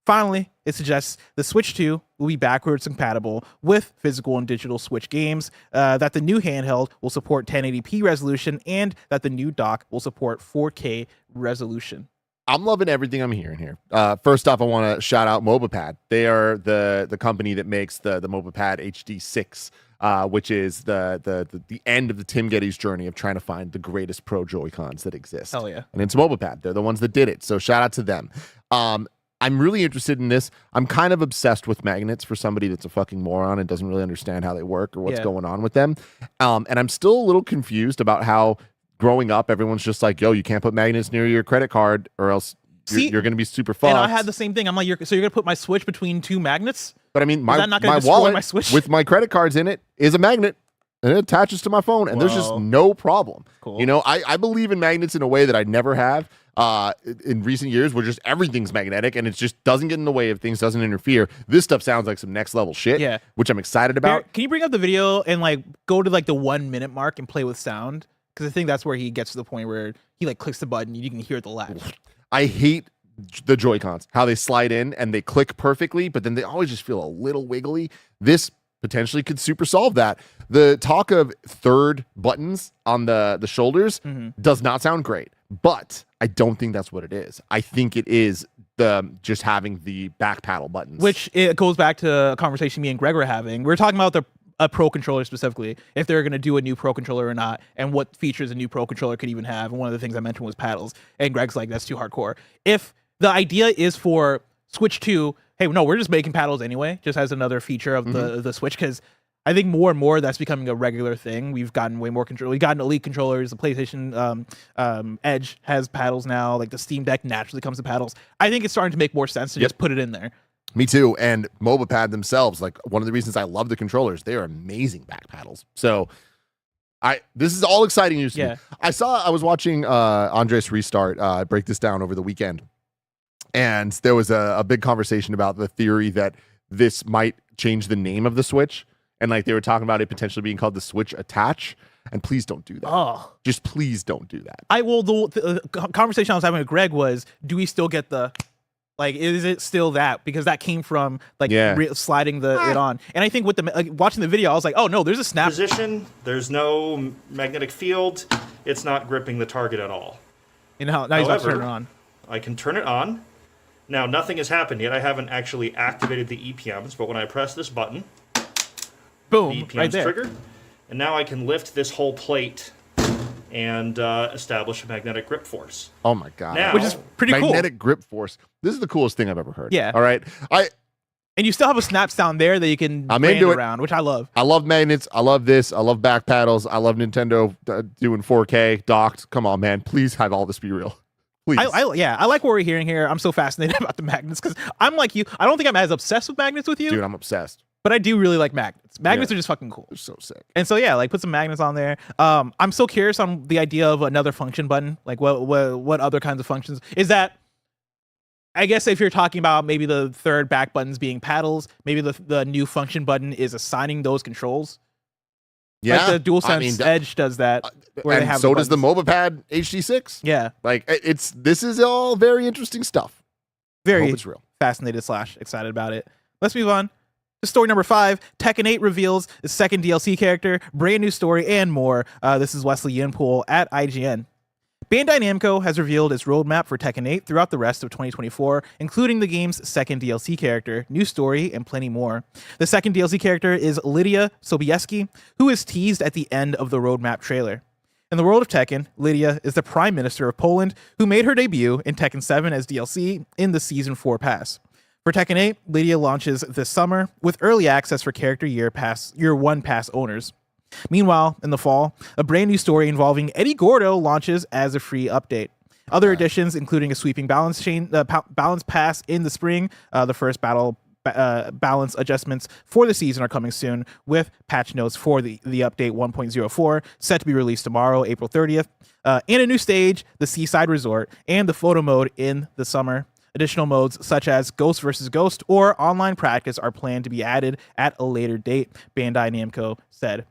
Finally, it suggests the Switch 2 will be backwards compatible with physical and digital Switch games, that the new handheld will support 1080p resolution, and that the new dock will support 4K resolution. I'm loving everything I'm hearing here. First off, I want to shout out MobilePad. They are the company that makes the MobilePad HD6, which is the end of the Tim Geddes journey of trying to find the greatest Pro Joy-Cons that exist. Hell yeah. And it's MobilePad. They're the ones that did it. So shout out to them. I'm really interested in this. I'm kind of obsessed with magnets for somebody that's a fucking moron and doesn't really understand how they work or what's going on with them. And I'm still a little confused about how growing up, everyone's just like, yo, you can't put magnets near your credit card or else you're going to be super fucked. And I had the same thing. I'm like, so you're going to put my Switch between two magnets? But I mean, my wallet my Switch? With my credit cards in it is a magnet. And it attaches to my phone, and there's just no problem. Cool. You know, I believe in magnets in a way that I never have in recent years, where just everything's magnetic, and it just doesn't get in the way of things, doesn't interfere. This stuff sounds like some next level shit, which I'm excited about. Can you bring up the video and like go to like the 1 minute mark and play with sound? Because I think that's where he gets to the point where he like clicks the button, and you can hear the latch. I hate the Joy-Cons, how they slide in and they click perfectly, but then they always just feel a little wiggly. This potentially could super solve that. The talk of third buttons on the shoulders does not sound great, but I don't think that's what it is. I think it is just having the back paddle buttons. Which it goes back to a conversation me and Greg were having. We were talking about a Pro controller specifically, if they're going to do a new Pro controller or not, and what features a new Pro controller could even have. And one of the things I mentioned was paddles. And Greg's like, that's too hardcore. If the idea is for Switch 2, hey, no, we're just making paddles anyway, just as another feature of the Switch, because I think more and more that's becoming a regular thing. We've gotten way more control. We've gotten Elite controllers. The PlayStation Edge has paddles now. Like the Steam Deck naturally comes with paddles. I think it's starting to make more sense to just put it in there. Me too. And MobilePad themselves, like one of the reasons I love the controllers, they are amazing back paddles. So this is all exciting news to me. I was watching Andres Restart break this down over the weekend. And there was a big conversation about the theory that this might change the name of the Switch. And like they were talking about it potentially being called the Switch Attach. And please don't do that. Oh, just please don't do that. The conversation I was having with Greg was, do we still get is it still that? Because that came from sliding it on. And I think with watching the video, I was like, oh no, there's a snap position. There's no magnetic field. It's not gripping the target at all. You know, now he's about to turn it on. I can turn it on. Now, nothing has happened yet. I haven't actually activated the EPMs, but when I press this button, boom, the EPMs right there. trigger. And now I can lift this whole plate and establish a magnetic grip force. Oh my God. Now, which is pretty cool. Magnetic grip force. This is the coolest thing I've ever heard. Yeah. All right. And you still have a snap sound there that you can brand around, which I love. I love magnets. I love this. I love back paddles. I love Nintendo doing 4K docked. Come on, man. Please have all this be real. Please. I like what we're hearing here. I'm so fascinated about the magnets because I'm like you. I don't think I'm as obsessed with magnets with you. Dude, I'm obsessed. But I do really like magnets. Magnets are just fucking cool. They're so sick. And so put some magnets on there. I'm so curious on the idea of another function button. Like what other kinds of functions is that? I guess if you're talking about maybe the third back buttons being paddles, maybe the new function button is assigning those controls. Yeah, like the DualSense Edge does that. Where and they have so does the buttons. MobaPad HD6. Yeah, Like this is all very interesting stuff. I very hope it's real. fascinated / excited about it. Let's move on to story number 5. Tekken 8 reveals the second DLC character, brand new story, and more. This is Wesley Yinpool at IGN. Bandai Namco has revealed its roadmap for Tekken 8 throughout the rest of 2024, including the game's second DLC character, new story, and plenty more. The second DLC character is Lydia Sobieski, who is teased at the end of the roadmap trailer. In the world of Tekken, Lydia is the Prime Minister of Poland, who made her debut in Tekken 7 as DLC in the Season 4 pass. For Tekken 8, Lydia launches this summer with early access for character year 1 pass owners. Meanwhile, in the fall, a brand new story involving Eddie Gordo launches as a free update. Other additions, including a sweeping balance pass in the spring, the first balance adjustments for the season are coming soon, with patch notes for the update 1.04 set to be released tomorrow, April 30th, and a new stage, the Seaside Resort, and the photo mode in the summer. Additional modes such as Ghost vs. Ghost or Online Practice are planned to be added at a later date, Bandai Namco said.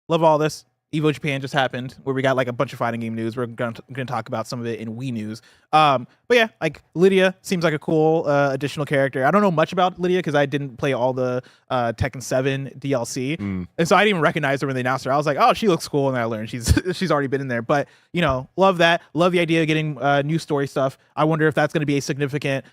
Love all this. Evo Japan just happened, where we got like a bunch of fighting game news. We're gonna talk about some of it in Wii news. But yeah, like Lydia seems like a cool additional character. I don't know much about Lydia because I didn't play all the Tekken 7 DLC, and so I didn't even recognize her when they announced her. I was like, oh, she looks cool, and I learned she's already been in there. But you know, love that. Love the idea of getting new story stuff. I wonder if that's going to be a significant,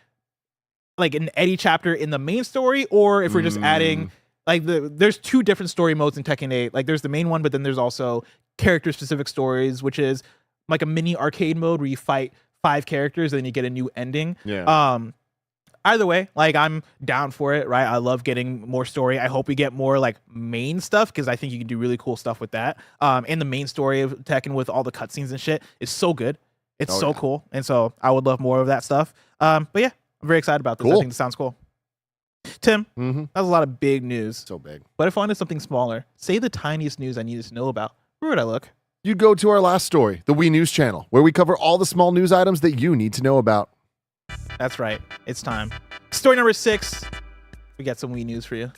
like an Eddie chapter in the main story, or if we're just adding. Like there's 2 different story modes in Tekken 8. Like there's the main one, but then there's also character specific stories, which is like a mini arcade mode where you fight 5 characters and then you get a new ending. Yeah. Either way, like I'm down for it, right? I love getting more story. I hope we get more like main stuff because I think you can do really cool stuff with that. And the main story of Tekken with all the cutscenes and shit is so good. It's so cool. And so I would love more of that stuff. But yeah, I'm very excited about this. Cool. I think this sounds cool. Tim, that was a lot of big news. So big. But if I wanted something smaller, say the tiniest news I needed to know about, where would I look? You'd go to our last story, the Wii News channel, where we cover all the small news items that you need to know about. That's right. It's time. Story number 6. We got some Wii news for you.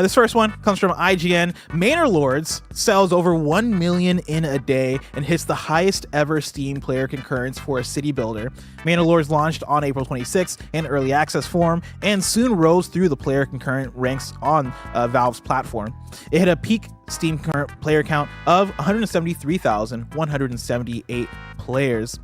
This first one comes from IGN. Manor Lords sells over 1 million in a day and hits the highest ever Steam player concurrence for a city builder. Manor Lords launched on April 26th in early access form and soon rose through the player concurrent ranks on Valve's platform. It hit a peak Steam current player count of 173,178 players.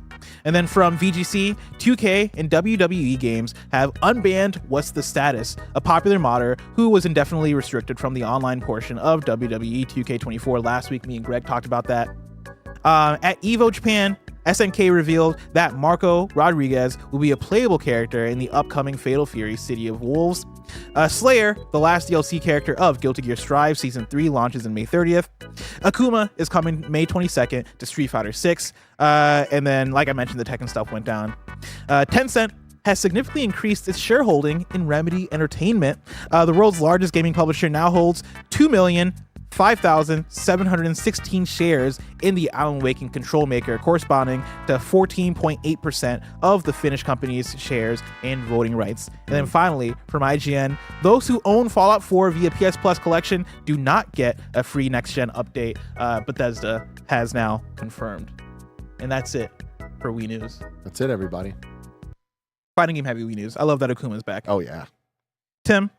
And then from VGC, 2K and WWE Games have unbanned What's the Status, a popular modder who was indefinitely restricted from the online portion of WWE 2K24 last week. Me and Greg talked about that. At Evo Japan, SNK revealed that Marco Rodriguez will be a playable character in the upcoming Fatal Fury City of Wolves. Slayer, the last DLC character of Guilty Gear Strive Season 3, launches in May 30th. Akuma is coming May 22nd to Street Fighter 6. And then, like I mentioned, the Tekken stuff went down. Tencent has significantly increased its shareholding in Remedy Entertainment. The world's largest gaming publisher now holds 2,005,716 shares in the Alan Wake Control Maker, corresponding to 14.8% of the Finnish company's shares and voting rights. And then finally, from IGN, those who own Fallout 4 via PS Plus Collection do not get a free next-gen update. Bethesda has now confirmed. And that's it for Wii News. That's it, everybody. Fighting game heavy Wii News. I love that Akuma's back. Oh, yeah. Tim,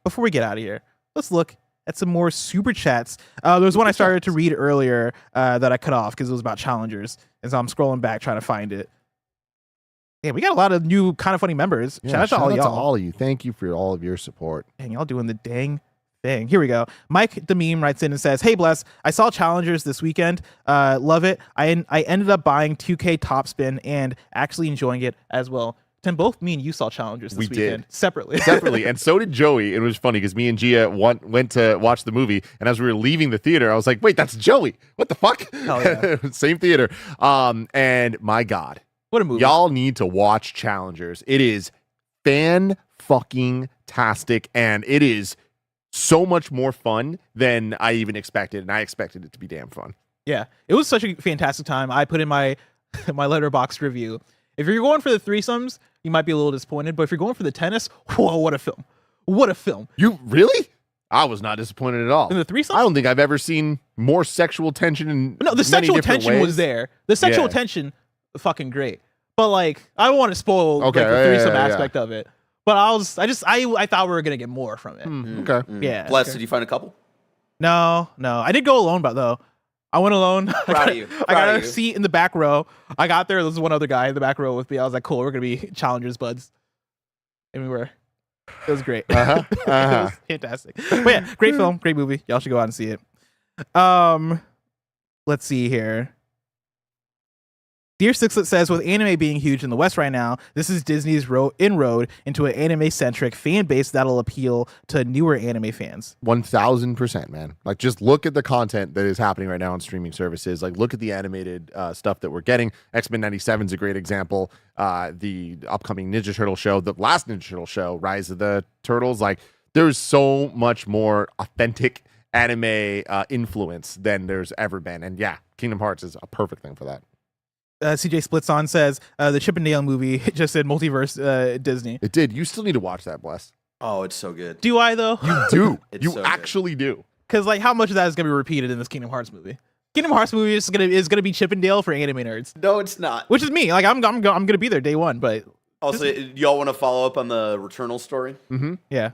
before we get out of here, let's look at some more super chats. There was one I started to read earlier that I cut off because it was about challengers. And so I'm scrolling back trying to find it. Yeah, we got a lot of new Kind of Funny members. Yeah, shout out to all y'all. to all of you. Thank you for all of your support. Dang, y'all doing the dang thing. Here we go. Mike the Meme writes in and says, "Hey, Bless, I saw Challengers this weekend. Love it. I ended up buying 2K Top Spin and actually enjoying it as well." Tim, both me and you saw Challengers this weekend. Separately, and so did Joey. It was funny because me and Gia went to watch the movie, and as we were leaving the theater, I was like, "Wait, that's Joey! What the fuck?" Hell yeah. Same theater. And my God, what a movie! Y'all need to watch Challengers. It is fan-fucking-tastic, and it is so much more fun than I even expected, and I expected it to be damn fun. Yeah, it was such a fantastic time. I put in my my Letterboxd review. If you're going for the threesomes, you might be a little disappointed. But if you're going for the tennis, whoa, what a film! What a film! You really? I was not disappointed at all. In the threesomes? I don't think I've ever seen more sexual tension in No, the sexual tension ways. was there. The sexual tension, fucking great. But like, I don't want to spoil like, the threesome aspect of it. But I thought we were gonna get more from it. Okay. Yeah. Bless, did you find a couple? No. I did go alone, but though. I went alone. Proud of you. I got a seat in the back row. I got there. There was one other guy in the back row with me. I was like, cool, we're gonna be challengers buds. And we were. It was great. It was fantastic. But yeah, great film, great movie. Y'all should go out and see it. Let's see here. Dear Sixlet says, with anime being huge in the West right now, this is Disney's inroad into an anime-centric fan base that'll appeal to newer anime fans. 1000%, man. Like, just look at the content that is happening right now on streaming services. Like, look at the animated stuff that we're getting. X-Men 97 is a great example. The upcoming Ninja Turtle show, the last Ninja Turtle show, Rise of the Turtles. Like, there's so much more authentic anime influence than there's ever been. And yeah, Kingdom Hearts is a perfect thing for that. CJ Splits On says the Chip and Dale movie just said multiverse Disney. It did. You still need to watch that, Bless. Oh, it's so good. Do I though? You do. You so actually do. Because like, how much of that is gonna be repeated in this Kingdom Hearts movie? Kingdom Hearts movie is gonna be Chip and Dale for anime nerds. No, it's not. Which is me. Like I'm gonna be there day one. But also, y'all want to follow up on the Returnal story? Mm-hmm. Yeah.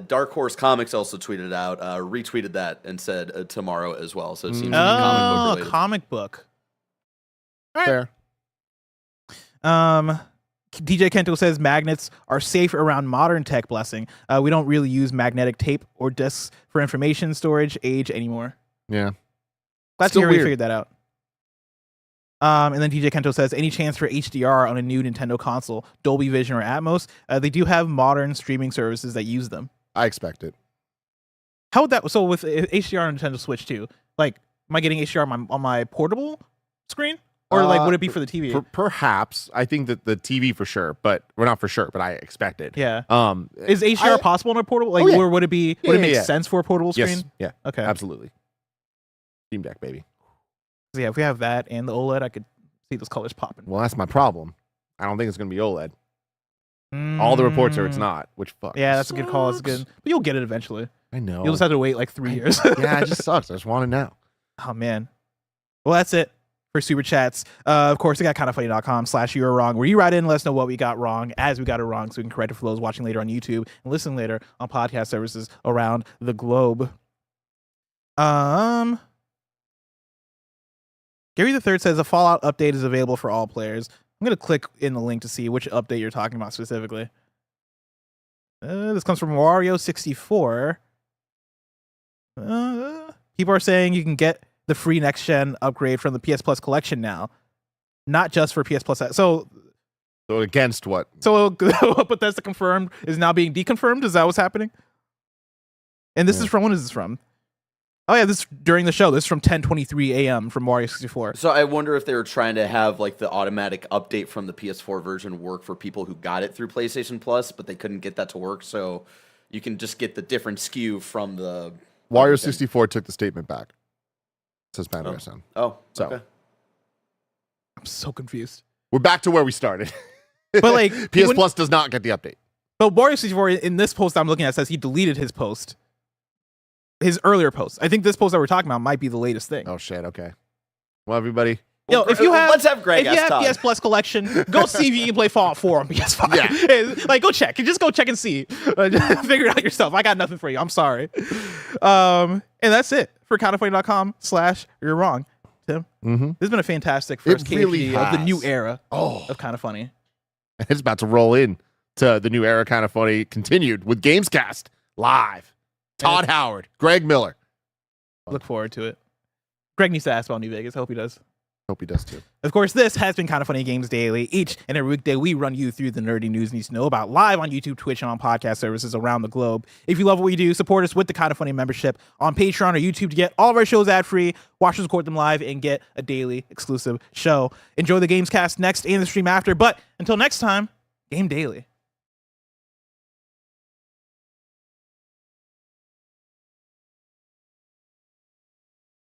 Dark Horse Comics also tweeted out, retweeted that, and said tomorrow as well. So it seems to be comic book related. Comic book. All right. Fair. DJ Kento says magnets are safe around modern tech. Blessing. We don't really use magnetic tape or discs for information storage age anymore. Yeah. Glad to Still hear we weird. figured that out. And then DJ Kento says, any chance for HDR on a new Nintendo console, Dolby Vision or Atmos? They do have modern streaming services that use them. I expect it. How would that? So with HDR on Nintendo Switch too, like, am I getting HDR on my portable screen? Or like, would it be for the TV? Perhaps. I think that the TV for sure, but we're not for sure, but I expect it. Yeah. Is HDR possible on a portable? Like, or would it be? Would it make sense for a portable screen? Yes. Yeah. Okay. Absolutely. Steam Deck, baby. So yeah, if we have that and the OLED, I could see those colors popping. Well, that's my problem. I don't think it's going to be OLED. All the reports are it's not, which fuck. Yeah, that's a good call. That's good. But you'll get it eventually. I know. You'll just have to wait like 3 years. Yeah, it just sucks. I just want it now. Oh man. Well, that's it for Super Chats. Of course, we got kindafunny.com/youarewrong, where you write in and let us know what we got wrong as we got it wrong, so we can correct it for those watching later on YouTube and listening later on podcast services around the globe. Gary the Third says a Fallout update is available for all players. I'm gonna click in the link to see which update you're talking about specifically. This comes from Wario64. People are saying you can get the free next gen upgrade from the PS Plus collection now, not just for PS Plus. So against what? So Bethesda confirmed is now being deconfirmed. Is that what's happening? And this is from, when is this from? Oh yeah, this is during the show. This is from 10:23 a.m. from Mario 64. So I wonder if they were trying to have like the automatic update from the PS4 version work for people who got it through PlayStation Plus, but they couldn't get that to work. So you can just get the different SKU from the Wario 64 took the statement back. Says Pandora. Oh, so okay. I'm so confused. We're back to where we started. But like PS Plus does not get the update. But Wario 64 in this post I'm looking at says he deleted his post. His earlier post. I think this post that we're talking about might be the latest thing. Oh shit, okay. Well, everybody. Yo, if you have, let's have Greg if you have Todd. PS Plus collection, go see if you can play Fallout 4 on PS5. Yeah. Like, go check. Just go check and see. Figure it out yourself. I got nothing for you. I'm sorry. And that's it for kindafunny.com/you're wrong. Tim, this has been a fantastic first KFGD of the new era of Kinda Funny. It's about to roll in to the new era, Kinda Funny, continued with GAMESCAST live. Todd Howard, Greg Miller. Look forward to it. Greg needs to ask about New Vegas. I hope he does. Hope he does too. Of course, this has been Kinda Funny Games Daily. Each and every weekday, we run you through the nerdy news you need to know about live on YouTube, Twitch, and on podcast services around the globe. If you love what we do, support us with the Kinda Funny membership on Patreon or YouTube to get all of our shows ad-free, watch us record them live, and get a daily exclusive show. Enjoy the GamesCast next and the stream after. But until next time, game daily.